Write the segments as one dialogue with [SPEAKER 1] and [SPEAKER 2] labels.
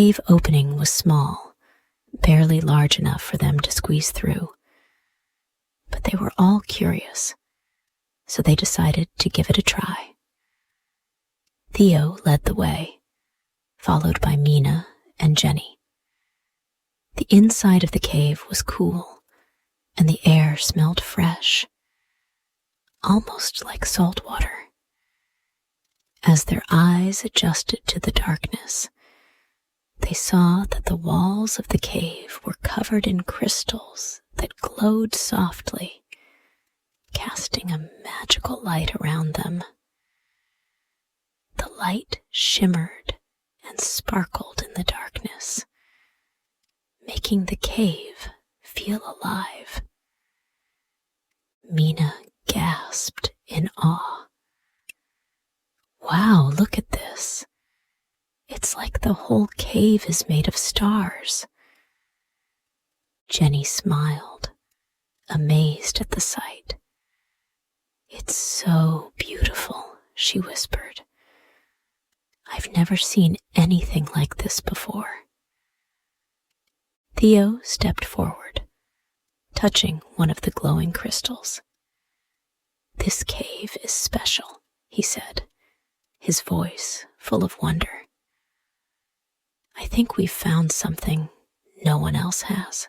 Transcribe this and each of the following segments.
[SPEAKER 1] cave opening was small, barely large enough for them to squeeze through. But they were all curious, so they decided to give it a try. Theo led the way, followed by Mina and Jenny. The inside of the cave was cool, and the air smelled fresh, almost like salt water. As their eyes adjusted to the darkness, they saw that the walls of the cave were covered in crystals that glowed softly, casting a magical light around them. The light shimmered and sparkled in the darkness, making the cave feel alive. Mina gasped in awe. "Wow, look at this. It's like the whole cave is made of stars." Jenny smiled, amazed at the sight. "It's so beautiful," she whispered. "I've never seen anything like this before." Theo stepped forward, touching one of the glowing crystals. "This cave is special," he said, his voice full of wonder. "I think we've found something no one else has."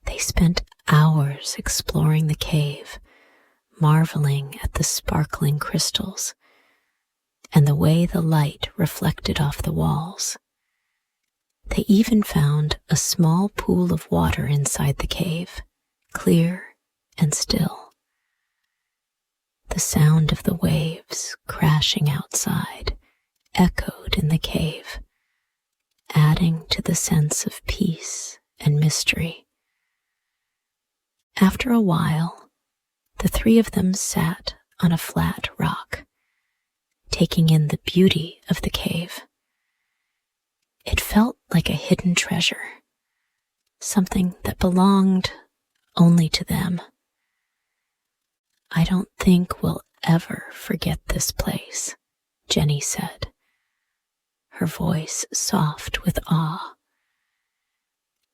[SPEAKER 1] They spent hours exploring the cave, marveling at the sparkling crystals and the way the light reflected off the walls. They even found a small pool of water inside the cave, clear and still. The sound of the waves crashing outside echoed in the cave, adding to the sense of peace and mystery. After a while, the three of them sat on a flat rock, taking in the beauty of the cave. It felt like a hidden treasure, something that belonged only to them. "I don't think we'll ever forget this place," Jenny said, her voice soft with awe.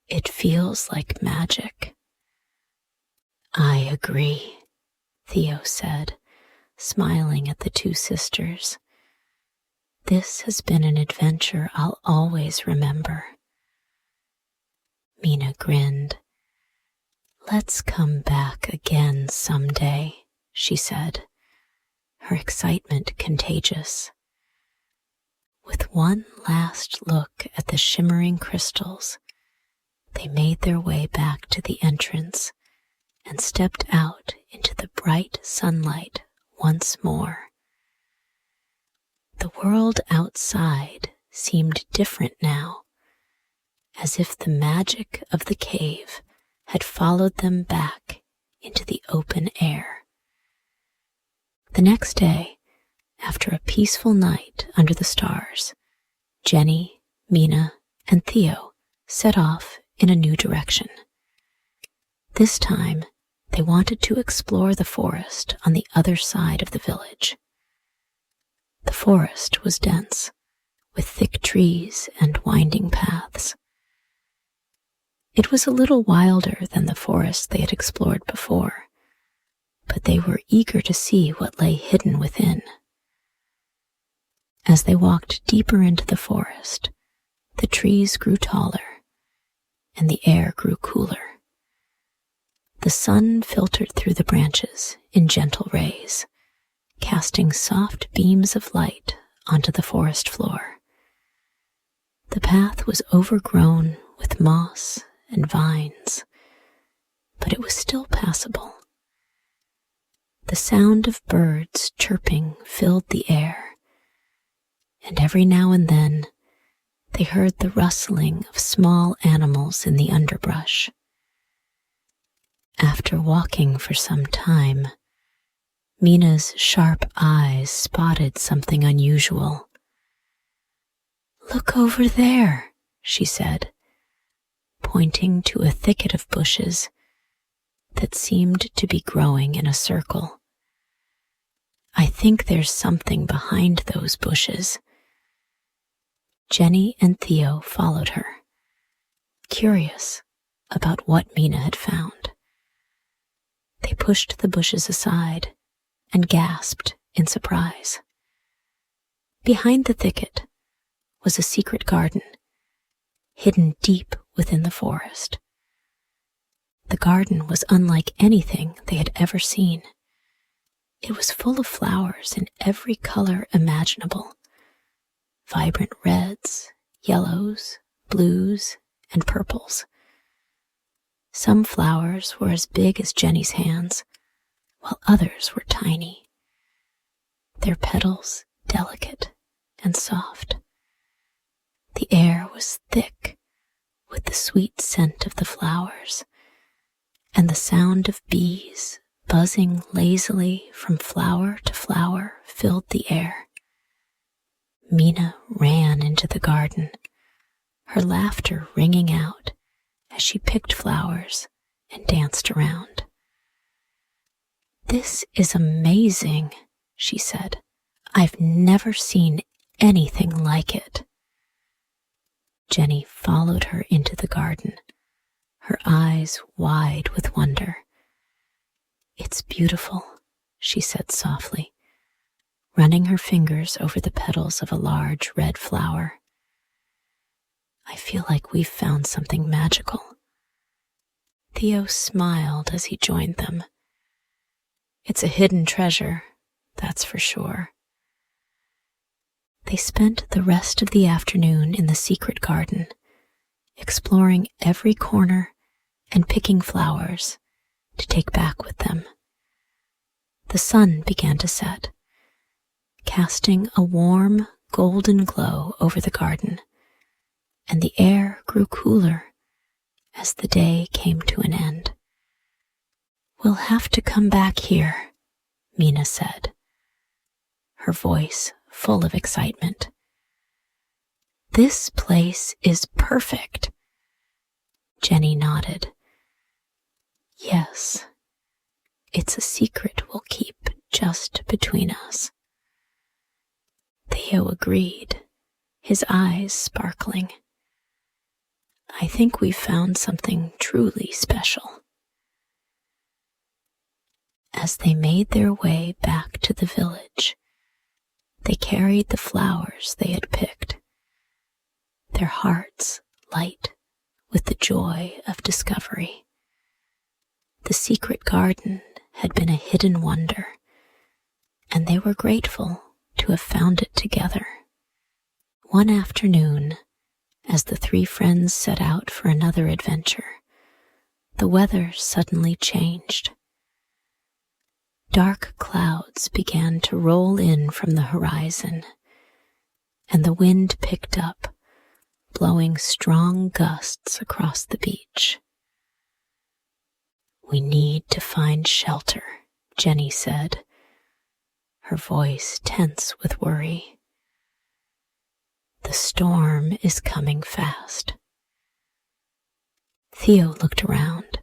[SPEAKER 1] "It feels like magic." "I agree," Theo said, smiling at the two sisters. "This has been an adventure I'll always remember." Mina grinned. "Let's come back again someday," she said, her excitement contagious. With one last look at the shimmering crystals, they made their way back to the entrance and stepped out into the bright sunlight once more. The world outside seemed different now, as if the magic of the cave had followed them back into the open air. The next day, after a peaceful night under the stars, Jenny, Mina, and Theo set off in a new direction. This time, they wanted to explore the forest on the other side of the village. The forest was dense, with thick trees and winding paths. It was a little wilder than the forest they had explored before, but they were eager to see what lay hidden within. As they walked deeper into the forest, the trees grew taller, and the air grew cooler. The sun filtered through the branches in gentle rays, casting soft beams of light onto the forest floor. The path was overgrown with moss and vines, but it was still passable. The sound of birds chirping filled the air, and every now and then they heard the rustling of small animals in the underbrush. After walking for some time, Mina's sharp eyes spotted something unusual. "Look over there," she said, pointing to a thicket of bushes that seemed to be growing in a circle. "I think there's something behind those bushes." Jenny and Theo followed her, curious about what Mina had found. They pushed the bushes aside and gasped in surprise. Behind the thicket was a secret garden, hidden deep within the forest. The garden was unlike anything they had ever seen. It was full of flowers in every color imaginable: vibrant reds, yellows, blues, and purples. Some flowers were as big as Jenny's hands, while others were tiny, their petals delicate and soft. The air was thick with the sweet scent of the flowers, and the sound of bees buzzing lazily from flower to flower filled the air. Mina ran into the garden, her laughter ringing out as she picked flowers and danced around. "This is amazing," she said. "I've never seen anything like it." Jenny followed her into the garden, her eyes wide with wonder. "It's beautiful," she said softly, running her fingers over the petals of a large red flower. "I feel like we've found something magical." Theo smiled as he joined them. "It's a hidden treasure, that's for sure." They spent the rest of the afternoon in the secret garden, exploring every corner and picking flowers to take back with them. The sun began to set, casting a warm, golden glow over the garden, and the air grew cooler as the day came to an end. "We'll have to come back here," Mina said, her voice full of excitement. "This place is perfect." Jenny nodded. "Yes, it's a secret we'll keep just between us." Theo agreed, his eyes sparkling. "I think we've found something truly special." As they made their way back to the village, they carried the flowers they had picked, their hearts light with the joy of discovery. The secret garden had been a hidden wonder, and they were grateful to have found it together. One afternoon, as the three friends set out for another adventure, the weather suddenly changed. Dark clouds began to roll in from the horizon, and the wind picked up, blowing strong gusts across the beach. "We need to find shelter," Jenny said, her voice tense with worry. "The storm is coming fast." Theo looked around,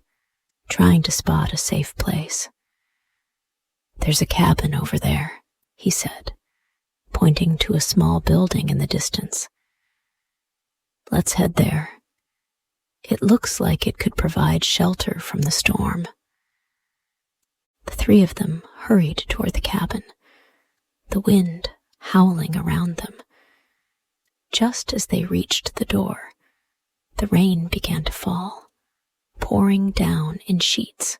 [SPEAKER 1] trying to spot a safe place. "There's a cabin over there," he said, pointing to a small building in the distance. "Let's head there. It looks like it could provide shelter from the storm." The three of them hurried toward the cabin, the wind howling around them. Just as they reached the door, the rain began to fall, pouring down in sheets.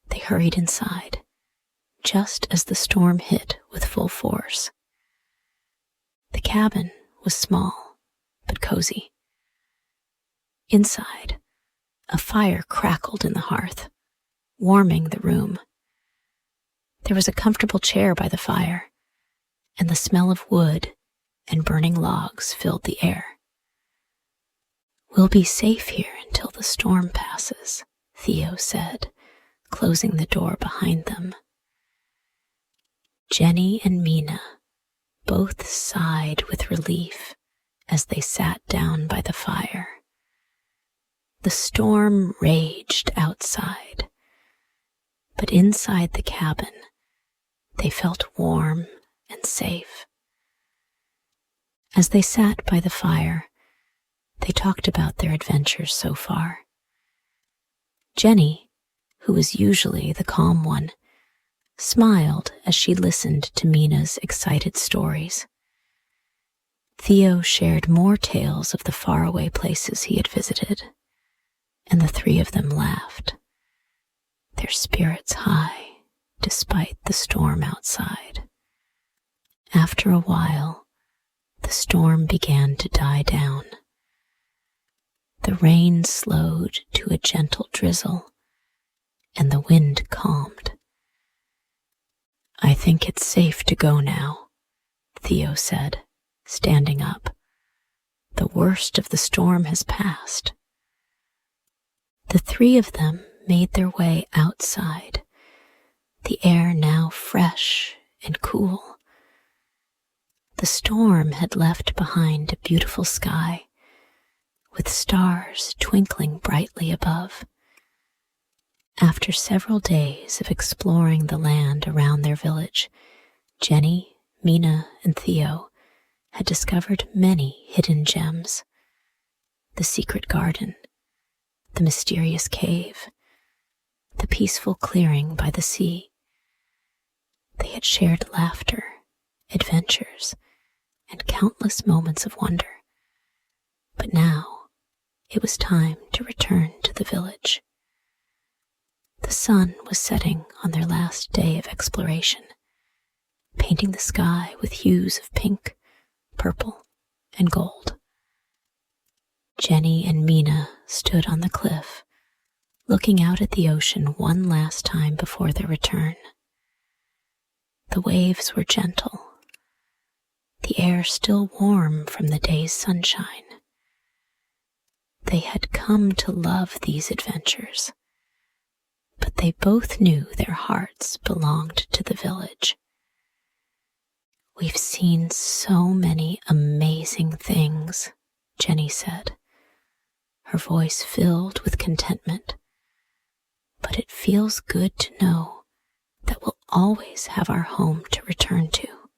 [SPEAKER 1] They hurried inside, just as the storm hit with full force. The cabin was small but cozy. Inside, a fire crackled in the hearth, warming the room. There was a comfortable chair by the fire, and the smell of wood and burning logs filled the air. "We'll be safe here until the storm passes," Theo said, closing the door behind them. Jenny and Mina both sighed with relief as they sat down by the fire. The storm raged outside, but inside the cabin, they felt warm and safe. As they sat by the fire, they talked about their adventures so far. Jenny, who was usually the calm one, smiled as she listened to Mina's excited stories. Theo shared more tales of the faraway places he had visited, and the three of them laughed, their spirits high despite the storm outside. After a while, the storm began to die down. The rain slowed to a gentle drizzle, and the wind calmed. "I think it's safe to go now," Theo said, standing up. "The worst of the storm has passed." The three of them made their way outside, the air now fresh and cool. The storm had left behind a beautiful sky, with stars twinkling brightly above. After several days of exploring the land around their village, Jenny, Mina, and Theo had discovered many hidden gems: the secret garden, the mysterious cave, the peaceful clearing by the sea. They had shared laughter, adventures, and countless moments of wonder. But now it was time to return to the village. The sun was setting on their last day of exploration, painting the sky with hues of pink, purple, and gold. Jenny and Mina stood on the cliff, looking out at the ocean one last time before their return. The waves were gentle, the air still warm from the day's sunshine. They had come to love these adventures, but they both knew their hearts belonged to the village. "We've seen so many amazing things," Jenny said, her voice filled with contentment. "But it feels good to know that we'll always have our home to return to."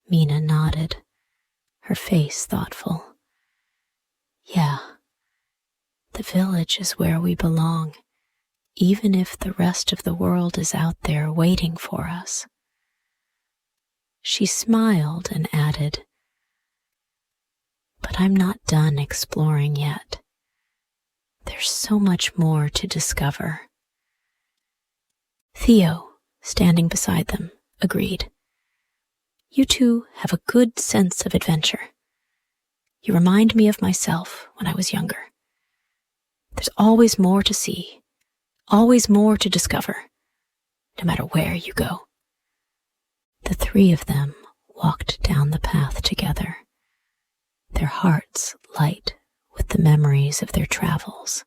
[SPEAKER 1] Mina nodded, her face thoughtful. "Yeah, the village is where we belong, even if the rest of the world is out there waiting for us." She smiled and added, "But I'm not done exploring yet. There's so much more to discover." Theo, standing beside them, agreed. "You two have a good sense of adventure. You remind me of myself when I was younger. There's always more to see, always more to discover, no matter where you go." The three of them walked down the path together, their hearts light with the memories of their travels.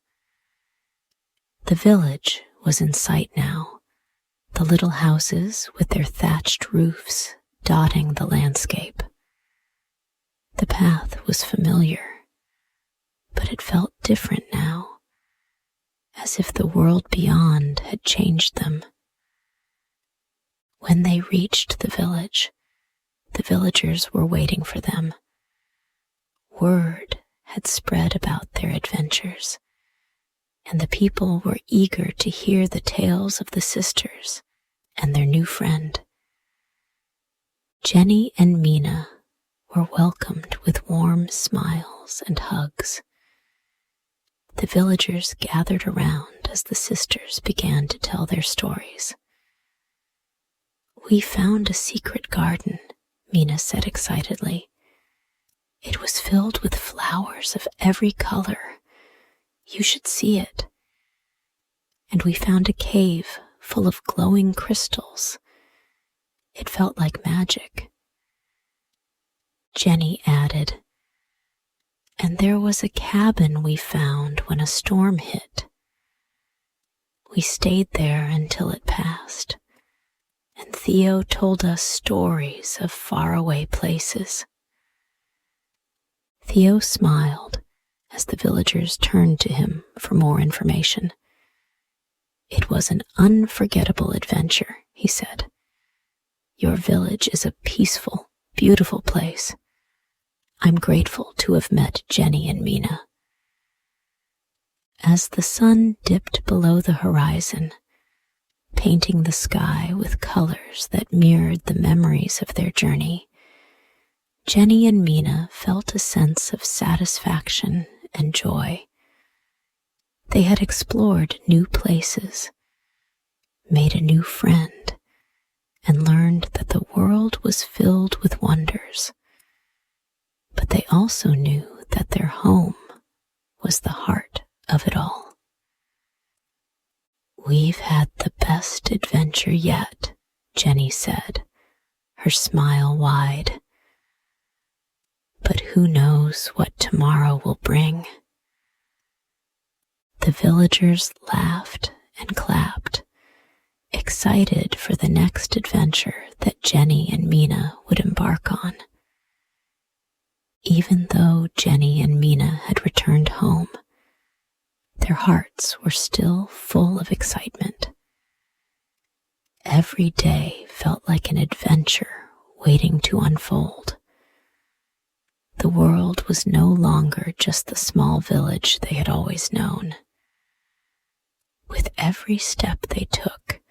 [SPEAKER 1] The village was in sight now, the little houses with their thatched roofs dotting the landscape. The path was familiar, but it felt different now, as if the world beyond had changed them. When they reached the village, the villagers were waiting for them. Word had spread about their adventures, and the people were eager to hear the tales of the sisters and their new friend. Jenny and Mina were welcomed with warm smiles and hugs. The villagers gathered around as the sisters began to tell their stories. "We found a secret garden," Mina said excitedly. "It was filled with flowers of every color. You should see it. And we found a cave full of glowing crystals. It felt like magic." Jenny added, "And there was a cabin we found when a storm hit. We stayed there until it passed, and Theo told us stories of faraway places." Theo smiled as the villagers turned to him for more information. "It was an unforgettable adventure," he said. "Your village is a peaceful, beautiful place. I'm grateful to have met Jenny and Mina." As the sun dipped below the horizon, painting the sky with colors that mirrored the memories of their journey, Jenny and Mina felt a sense of satisfaction and joy. They had explored new places, made a new friend, and learned that the world was filled with wonders. But they also knew that their home was the heart of it all. "We've had the best adventure yet," Jenny said, her smile wide. "But who knows what tomorrow will bring?" The villagers laughed and clapped, excited for the next adventure that Jenny and Mina would embark on. Even though Jenny and Mina had returned home, their hearts were still full of excitement. Every day felt like an adventure waiting to unfold. The world was no longer just the small village they had always known. With every step they took,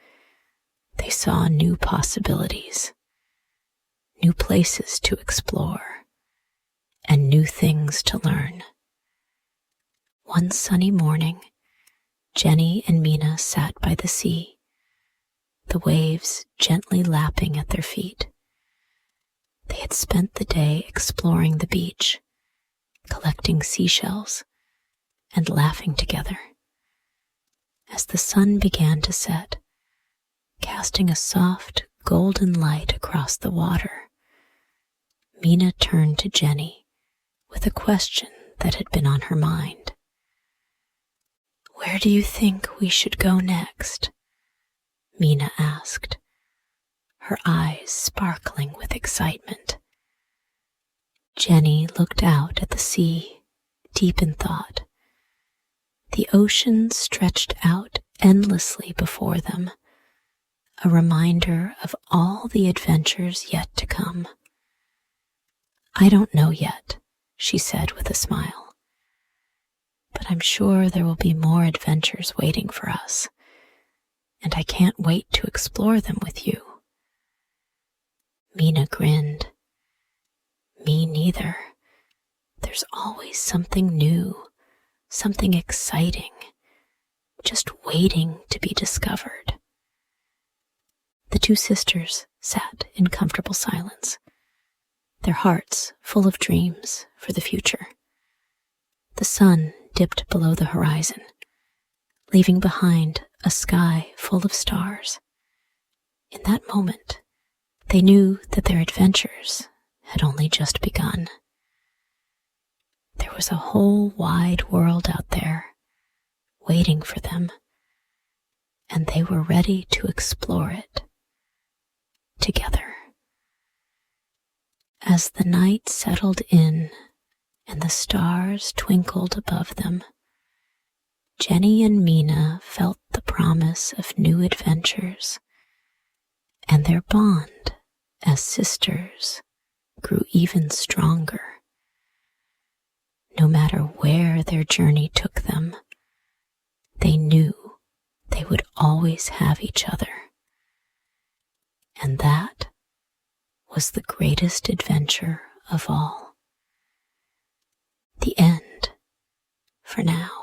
[SPEAKER 1] they saw new possibilities, new places to explore, and new things to learn. One sunny morning, Jenny and Mina sat by the sea, the waves gently lapping at their feet. They had spent the day exploring the beach, collecting seashells, and laughing together. As the sun began to set, casting a soft, golden light across the water, Mina turned to Jenny with a question that had been on her mind. "Where do you think we should go next?" Mina asked, her eyes sparkling with excitement. Jenny looked out at the sea, deep in thought. The ocean stretched out endlessly before them, a reminder of all the adventures yet to come. "I don't know yet," she said with a smile, "but I'm sure there will be more adventures waiting for us, and I can't wait to explore them with you." Mina grinned. "Me neither. There's always something new, something exciting, just waiting to be discovered." The two sisters sat in comfortable silence, their hearts full of dreams for the future. The sun dipped below the horizon, leaving behind a sky full of stars. In that moment, they knew that their adventures had only just begun. There was a whole wide world out there, waiting for them, and they were ready to explore it together. As the night settled in and the stars twinkled above them, Jenny and Mina felt the promise of new adventures, and their bond as sisters grew even stronger. No matter where their journey took them, they knew they would always have each other. And that was the greatest adventure of all. The end, for now.